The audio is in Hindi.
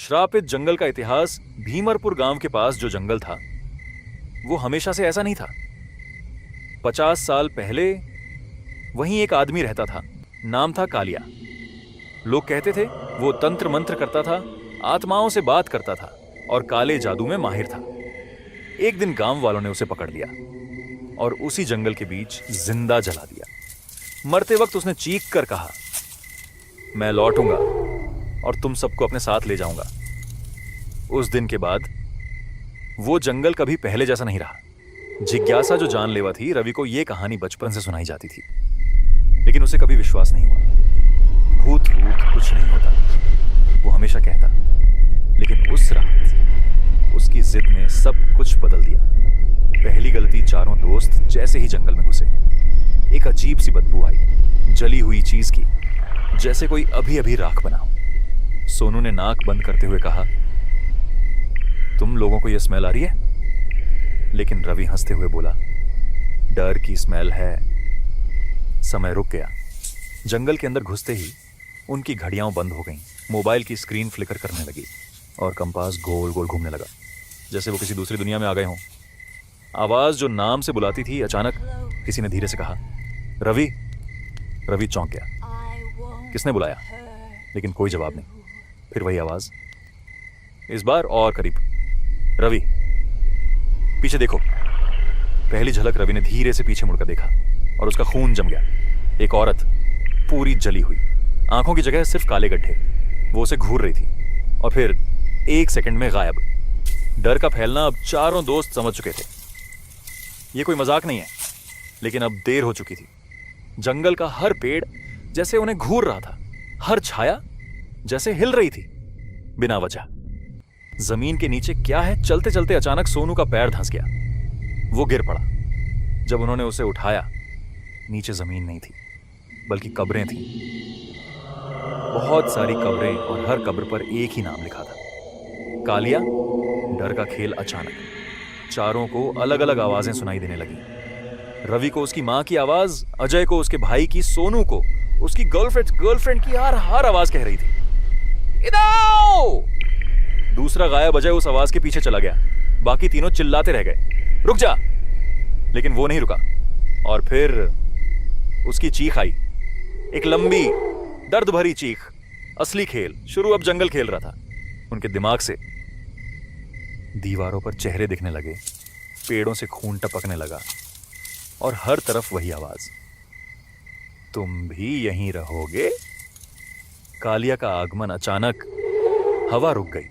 श्रापित जंगल का इतिहास। भीमरपुर गांव के पास जो जंगल था वो हमेशा से ऐसा नहीं था। 50 साल पहले वहीं एक आदमी रहता था, नाम था कालिया। लोग कहते थे वो तंत्र मंत्र करता था, आत्माओं से बात करता था और काले जादू में माहिर था। एक दिन गांव वालों ने उसे पकड़ लिया और उसी जंगल के बीच जिंदा जला दिया। मरते वक्त उसने चीख कर कहा, मैं लौटूंगा और तुम सबको अपने साथ ले जाऊंगा। उस दिन के बाद वो जंगल कभी पहले जैसा नहीं रहा। जिज्ञासा जो जानलेवा थी, रवि को यह कहानी बचपन से सुनाई जाती थी, लेकिन उसे कभी विश्वास नहीं हुआ। भूत भूत कुछ नहीं होता, वो हमेशा कहता। लेकिन उस रात उसकी जिद ने सब कुछ बदल दिया। पहली गलती, चारों दोस्त जैसे ही जंगल में घुसे, एक अजीब सी बदबू आई, जली हुई चीज की, जैसे कोई अभी अभी राख बना हो। सोनू ने नाक बंद करते हुए कहा, तुम लोगों को यह स्मेल आ रही है? लेकिन रवि हंसते हुए बोला, डर की स्मेल है। समय रुक गया। जंगल के अंदर घुसते ही उनकी घड़ियां बंद हो गईं, मोबाइल की स्क्रीन फ्लिकर करने लगी और कंपास गोल गोल घूमने लगा, जैसे वो किसी दूसरी दुनिया में आ गए हों। आवाज जो नाम से बुलाती थी, अचानक किसी ने धीरे से कहा, रवि। रवि चौंक गया। किसने बुलाया? लेकिन कोई जवाब नहीं। फिर वही आवाज, इस बार और करीब, रवि पीछे देखो। पहली झलक रवि ने धीरे से पीछे मुड़कर देखा और उसका खून जम गया। एक औरत, पूरी जली हुई, आंखों की जगह सिर्फ काले गड्ढे। वो उसे घूर रही थी और फिर एक सेकंड में गायब। डर का फैलना अब चारों दोस्त समझ चुके थे। ये कोई मजाक नहीं है, लेकिन अब देर हो चुकी थी। जंगल का हर पेड़ जैसे उन्हें घूर रहा था, हर छाया जैसे हिल रही थी बिना वजह। जमीन के नीचे क्या है? चलते चलते अचानक सोनू का पैर धंस गया। वो गिर पड़ा। जब उन्होंने उसे उठाया, नीचे जमीन नहीं थी बल्कि कब्रें थीं। बहुत सारी कब्रें और हर कब्र पर एक ही नाम लिखा था, कालिया। डर का खेल अचानक। चारों को अलग अलग आवाजें सुनाई देने लगी। रवि को उसकी मां की आवाज, अजय को उसके भाई की, सोनू को उसकी गर्लफ्रेंड की हर आवाज कह रही थी, इधर। दूसरा गायब अजय उस आवाज के पीछे चला गया। बाकी तीनों चिल्लाते रह गए, रुक जा। लेकिन वो नहीं रुका। और फिर उसकी चीख आई, एक लंबी दर्द भरी चीख। असली खेल शुरू अब जंगल खेल रहा था। उनके दिमाग से दीवारों पर चेहरे दिखने लगे, पेड़ों से खून टपकने लगा और हर तरफ वही आवाज, तुम भी यहीं रहोगे? कालिया का आगमन अचानक, हवा रुक गई।